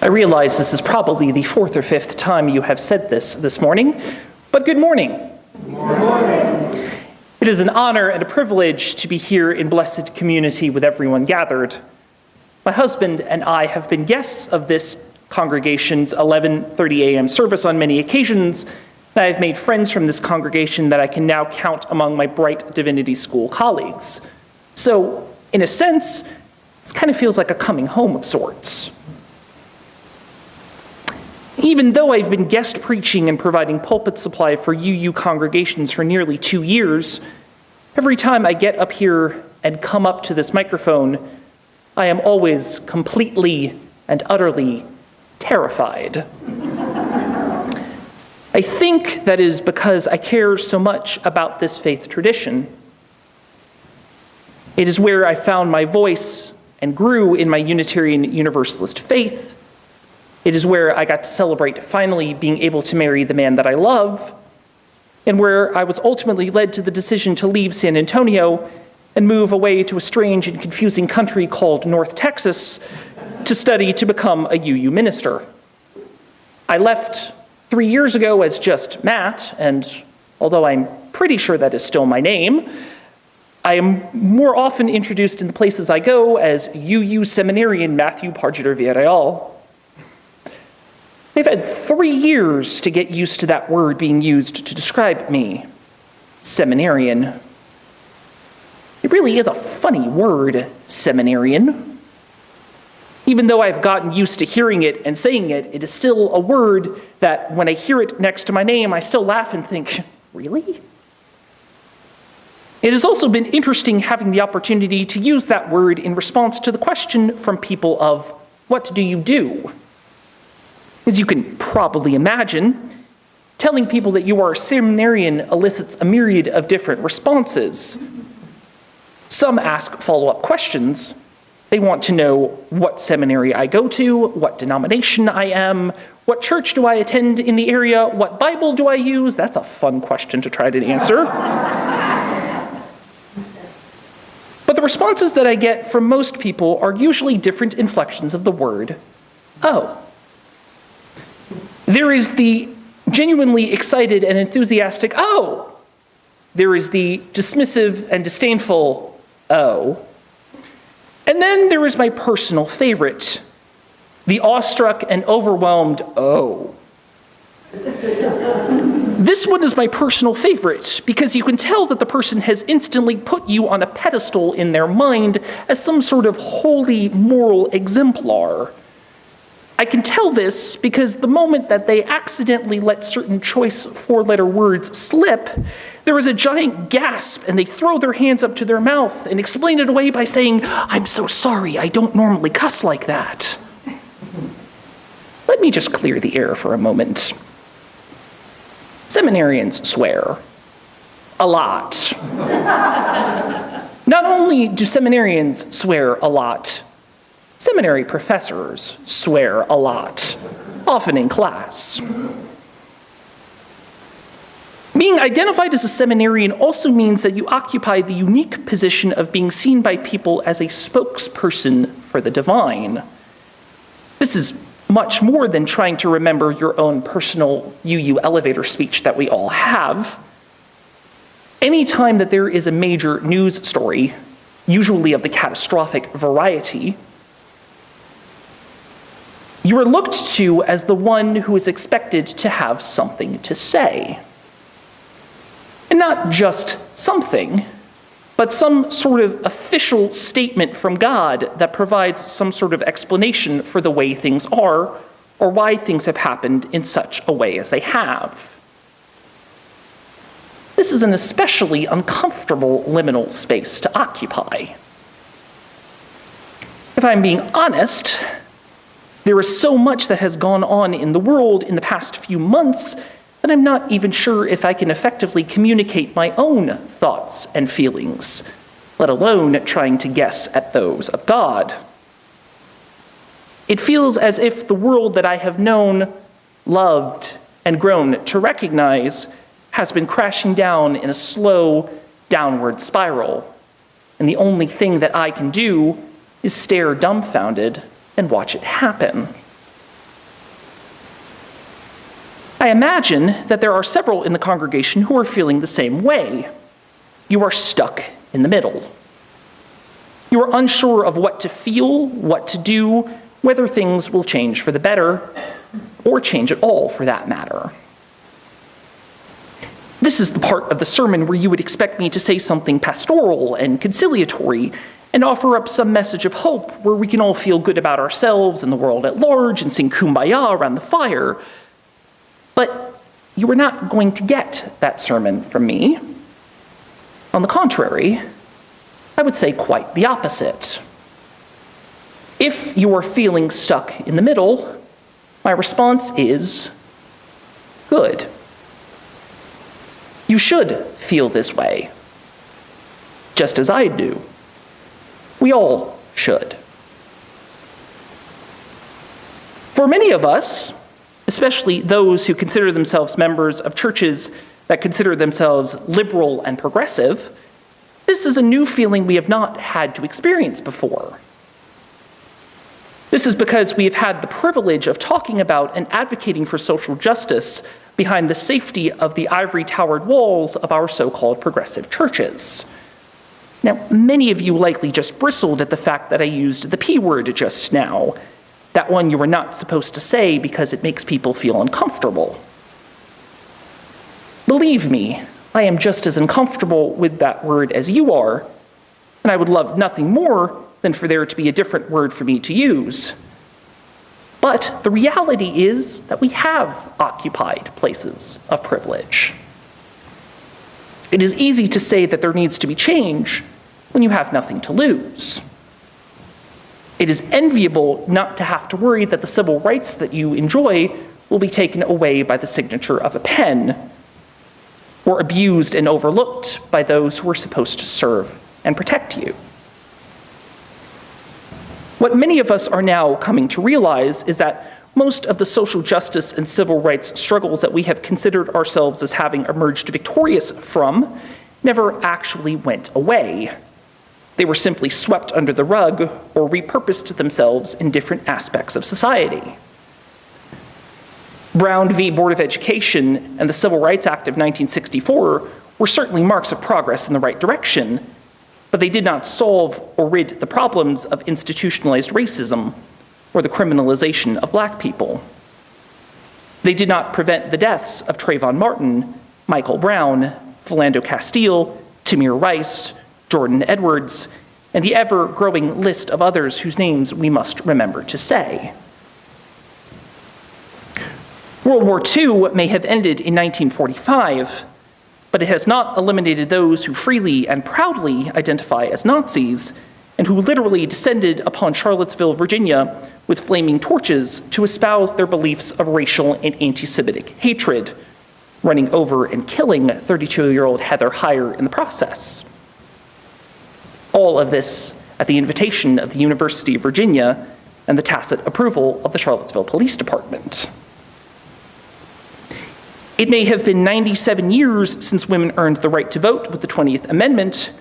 I realize this is probably the fourth or fifth time you have said this morning, but good morning. Good morning. It is an honor and a privilege to be here in blessed community with everyone gathered. My husband and I have been guests of this congregation's 11:30 a.m. service on many occasions, and I have made friends from this congregation that I can now count among my bright divinity school colleagues. So, in a sense, this kind of feels like a coming home of sorts. Even though I've been guest preaching and providing pulpit supply for UU congregations for nearly 2 years, every time I get up here and come up to this microphone, I am always completely and utterly terrified. I think that is because I care so much about this faith tradition. It is where I found my voice and grew in my Unitarian Universalist faith. It is where I got to celebrate finally being able to marry the man that I love, and where I was ultimately led to the decision to leave San Antonio and move away to a strange and confusing country called North Texas to study to become a UU minister. I left 3 years ago as just Matt, and although I'm pretty sure that is still my name, I am more often introduced in the places I go as UU seminarian Matthew Pargeter-Villareal. They've had 3 years to get used to that word being used to describe me, seminarian. It really is a funny word, seminarian. Even though I've gotten used to hearing it and saying it, it is still a word that when I hear it next to my name, I still laugh and think, really? It has also been interesting having the opportunity to use that word in response to the question from people of, what do you do? As you can probably imagine, telling people that you are a seminarian elicits a myriad of different responses. Some ask follow-up questions. They want to know what seminary I go to, what denomination I am, what church do I attend in the area, what Bible do I use? That's a fun question to try to answer. But the responses that I get from most people are usually different inflections of the word, oh. There is the genuinely excited and enthusiastic, oh. There is the dismissive and disdainful, oh. And then there is my personal favorite, the awestruck and overwhelmed, oh. This one is my personal favorite because you can tell that the person has instantly put you on a pedestal in their mind as some sort of holy moral exemplar. I can tell this because the moment that they accidentally let certain choice four-letter words slip, there is a giant gasp and they throw their hands up to their mouth and explain it away by saying, I'm so sorry, I don't normally cuss like that. Let me just clear the air for a moment. Seminarians swear. A lot. Not only do seminarians swear a lot, seminary professors swear a lot, often in class. Being identified as a seminarian also means that you occupy the unique position of being seen by people as a spokesperson for the divine. This is much more than trying to remember your own personal UU elevator speech that we all have. Anytime that there is a major news story, usually of the catastrophic variety, you are looked to as the one who is expected to have something to say. And not just something, but some sort of official statement from God that provides some sort of explanation for the way things are, or why things have happened in such a way as they have. This is an especially uncomfortable liminal space to occupy. If I'm being honest, there is so much that has gone on in the world in the past few months that I'm not even sure if I can effectively communicate my own thoughts and feelings, let alone trying to guess at those of God. It feels as if the world that I have known, loved, and grown to recognize has been crashing down in a slow downward spiral, and the only thing that I can do is stare dumbfounded and watch it happen. I imagine that there are several in the congregation who are feeling the same way. You are stuck in the middle. You are unsure of what to feel, what to do, whether things will change for the better, or change at all for that matter. This is the part of the sermon where you would expect me to say something pastoral and conciliatory and offer up some message of hope where we can all feel good about ourselves and the world at large and sing kumbaya around the fire. But you are not going to get that sermon from me. On the contrary, I would say quite the opposite. If you are feeling stuck in the middle, my response is good. You should feel this way, just as I do. We all should. For many of us, especially those who consider themselves members of churches that consider themselves liberal and progressive, this is a new feeling we have not had to experience before. This is because we have had the privilege of talking about and advocating for social justice behind the safety of the ivory-towered walls of our so-called progressive churches. Now, many of you likely just bristled at the fact that I used the P word just now, that one you were not supposed to say because it makes people feel uncomfortable. Believe me, I am just as uncomfortable with that word as you are, and I would love nothing more than for there to be a different word for me to use. But the reality is that we have occupied places of privilege. It is easy to say that there needs to be change when you have nothing to lose. It is enviable not to have to worry that the civil rights that you enjoy will be taken away by the signature of a pen, or abused and overlooked by those who are supposed to serve and protect you. What many of us are now coming to realize is that most of the social justice and civil rights struggles that we have considered ourselves as having emerged victorious from never actually went away. They were simply swept under the rug or repurposed themselves in different aspects of society. Brown v. Board of Education and the Civil Rights Act of 1964 were certainly marks of progress in the right direction, but they did not solve or rid the problems of institutionalized racism or the criminalization of Black people. They did not prevent the deaths of Trayvon Martin, Michael Brown, Philando Castile, Tamir Rice, Jordan Edwards, and the ever-growing list of others whose names we must remember to say. World War II may have ended in 1945, but it has not eliminated those who freely and proudly identify as Nazis and who literally descended upon Charlottesville, Virginia with flaming torches to espouse their beliefs of racial and anti-Semitic hatred, running over and killing 32-year-old Heather Heyer in the process. All of this at the invitation of the University of Virginia and the tacit approval of the Charlottesville Police Department. It may have been 97 years since women earned the right to vote with the 20th Amendment,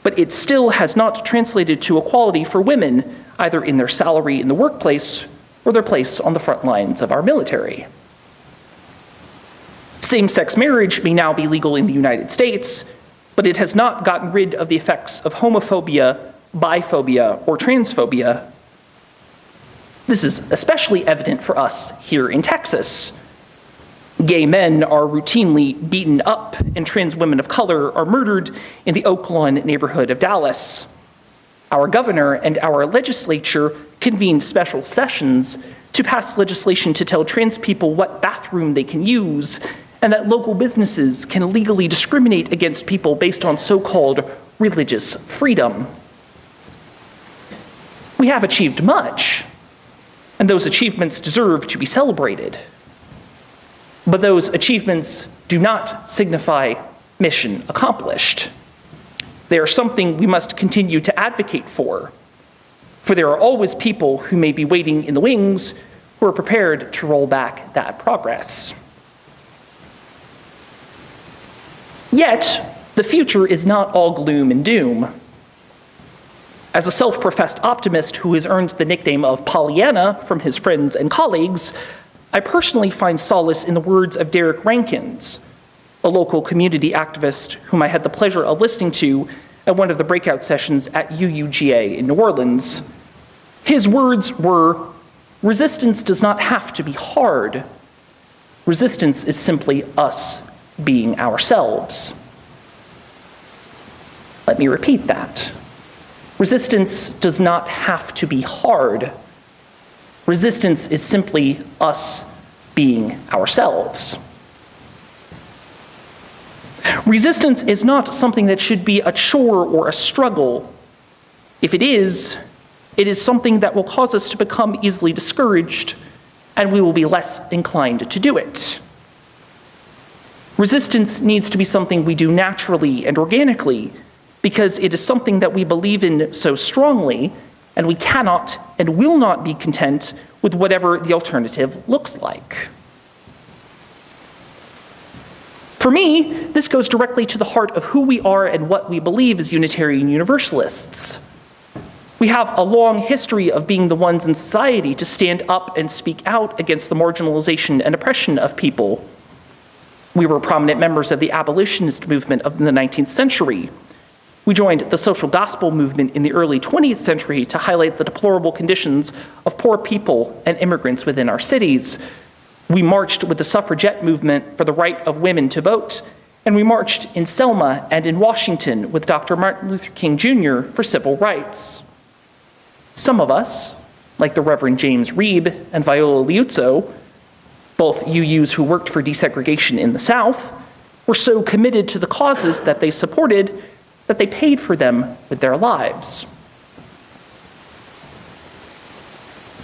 but it still has not translated to equality for women, either in their salary in the workplace or their place on the front lines of our military. Same-sex marriage may now be legal in the United States, but it has not gotten rid of the effects of homophobia, biphobia, or transphobia. This is especially evident for us here in Texas. Gay men are routinely beaten up, and trans women of color are murdered in the Oak Lawn neighborhood of Dallas. Our governor and our legislature convened special sessions to pass legislation to tell trans people what bathroom they can use, and that local businesses can legally discriminate against people based on so-called religious freedom. We have achieved much, and those achievements deserve to be celebrated. But those achievements do not signify mission accomplished. They are something we must continue to advocate for there are always people who may be waiting in the wings who are prepared to roll back that progress. Yet, the future is not all gloom and doom. As a self-professed optimist who has earned the nickname of Pollyanna from his friends and colleagues, I personally find solace in the words of Derek Rankins, a local community activist whom I had the pleasure of listening to at one of the breakout sessions at UUGA in New Orleans. His words were, "Resistance does not have to be hard. Resistance is simply us being ourselves." Let me repeat that. Resistance does not have to be hard. Resistance is simply us being ourselves. Resistance is not something that should be a chore or a struggle. If it is something that will cause us to become easily discouraged, and we will be less inclined to do it. Resistance needs to be something we do naturally and organically, because it is something that we believe in so strongly, and we cannot and will not be content with whatever the alternative looks like. For me, this goes directly to the heart of who we are and what we believe as Unitarian Universalists. We have a long history of being the ones in society to stand up and speak out against the marginalization and oppression of people. We were prominent members of the abolitionist movement of the 19th century. We joined the social gospel movement in the early 20th century to highlight the deplorable conditions of poor people and immigrants within our cities. We marched with the suffragette movement for the right of women to vote, and we marched in Selma and in Washington with Dr. Martin Luther King Jr. for civil rights. Some of us, like the Reverend James Reeb and Viola Liuzzo, both UUs who worked for desegregation in the South, were so committed to the causes that they supported that they paid for them with their lives.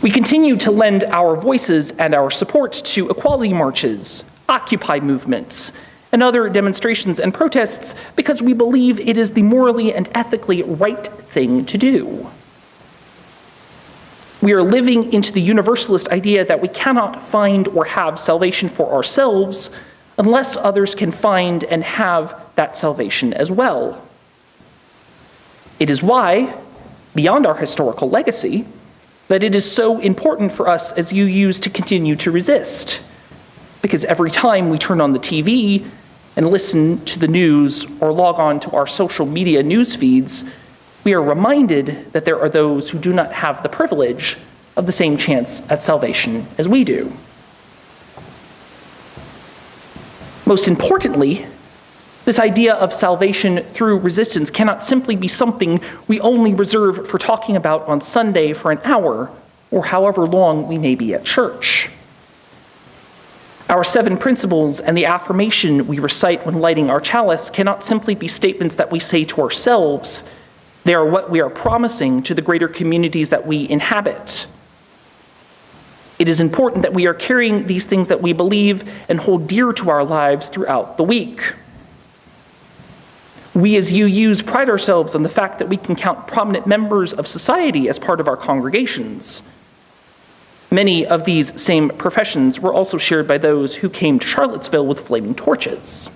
We continue to lend our voices and our support to equality marches, Occupy movements, and other demonstrations and protests because we believe it is the morally and ethically right thing to do. We are living into the universalist idea that we cannot find or have salvation for ourselves unless others can find and have that salvation as well. It is why, beyond our historical legacy, that it is so important for us as UUs to continue to resist. Because every time we turn on the TV and listen to the news or log on to our social media news feeds, we are reminded that there are those who do not have the privilege of the same chance at salvation as we do. Most importantly, this idea of salvation through resistance cannot simply be something we only reserve for talking about on Sunday for an hour, or however long we may be at church. Our 7 principles and the affirmation we recite when lighting our chalice cannot simply be statements that we say to ourselves. They are what we are promising to the greater communities that we inhabit. It is important that we are carrying these things that we believe and hold dear to our lives throughout the week. We as UUs pride ourselves on the fact that we can count prominent members of society as part of our congregations. Many of these same professions were also shared by those who came to Charlottesville with flaming torches.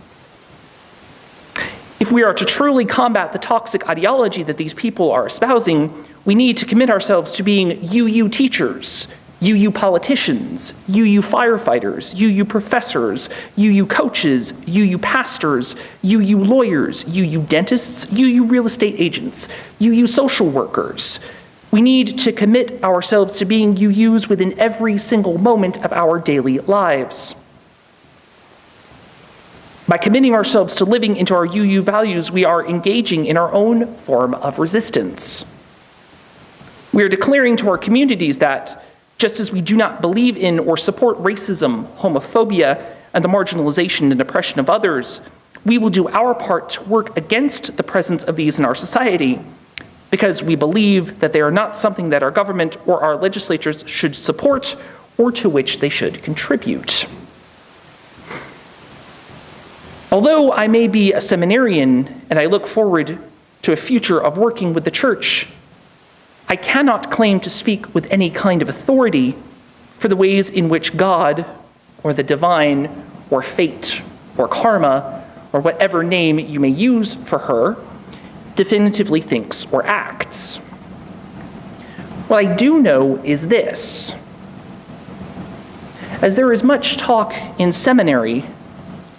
If we are to truly combat the toxic ideology that these people are espousing, we need to commit ourselves to being UU teachers, UU politicians, UU firefighters, UU professors, UU coaches, UU pastors, UU lawyers, UU dentists, UU real estate agents, UU social workers. We need to commit ourselves to being UUs within every single moment of our daily lives. By committing ourselves to living into our UU values, we are engaging in our own form of resistance. We are declaring to our communities that, just as we do not believe in or support racism, homophobia, and the marginalization and oppression of others, we will do our part to work against the presence of these in our society, because we believe that they are not something that our government or our legislatures should support or to which they should contribute. Although I may be a seminarian and I look forward to a future of working with the church, I cannot claim to speak with any kind of authority for the ways in which God, or the divine, or fate, or karma, or whatever name you may use for her, definitively thinks or acts. What I do know is this. As there is much talk in seminary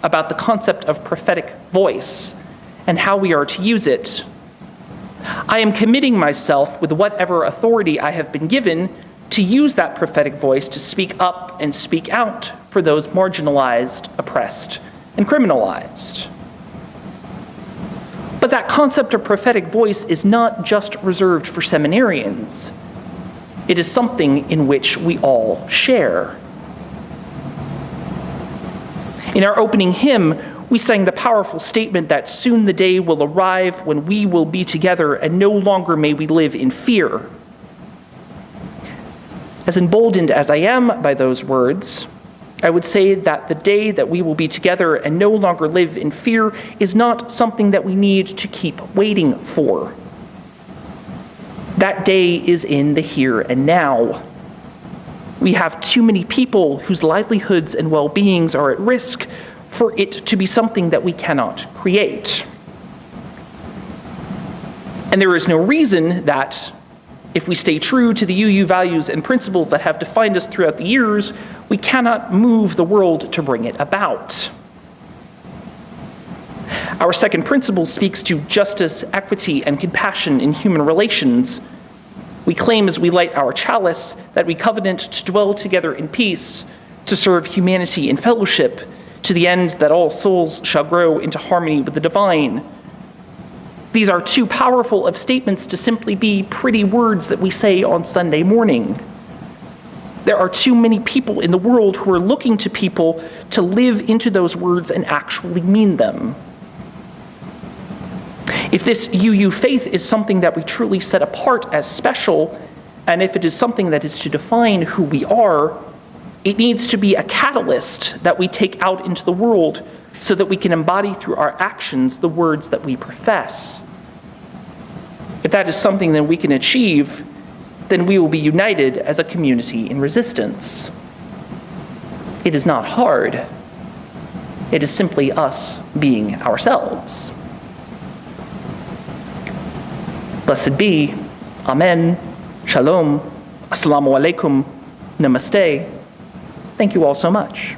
about the concept of prophetic voice and how we are to use it, I am committing myself with whatever authority I have been given to use that prophetic voice to speak up and speak out for those marginalized, oppressed, and criminalized. But that concept of prophetic voice is not just reserved for seminarians. It is something in which we all share. In our opening hymn, we sang the powerful statement that soon the day will arrive when we will be together and no longer may we live in fear. As emboldened as I am by those words, I would say that the day that we will be together and no longer live in fear is not something that we need to keep waiting for. That day is in the here and now. We have too many people whose livelihoods and well-beings are at risk for it to be something that we cannot create. And there is no reason that, if we stay true to the UU values and principles that have defined us throughout the years, we cannot move the world to bring it about. Our second principle speaks to justice, equity, and compassion in human relations. We claim as we light our chalice that we covenant to dwell together in peace, to serve humanity in fellowship, to the end that all souls shall grow into harmony with the divine. These are too powerful of statements to simply be pretty words that we say on Sunday morning. There are too many people in the world who are looking to people to live into those words and actually mean them. If this UU faith is something that we truly set apart as special, and if it is something that is to define who we are, it needs to be a catalyst that we take out into the world so that we can embody through our actions the words that we profess. If that is something that we can achieve, then we will be united as a community in resistance. It is not hard. It is simply us being ourselves. Blessed be. Amen. Shalom. Assalamu alaikum. Namaste. Thank you all so much.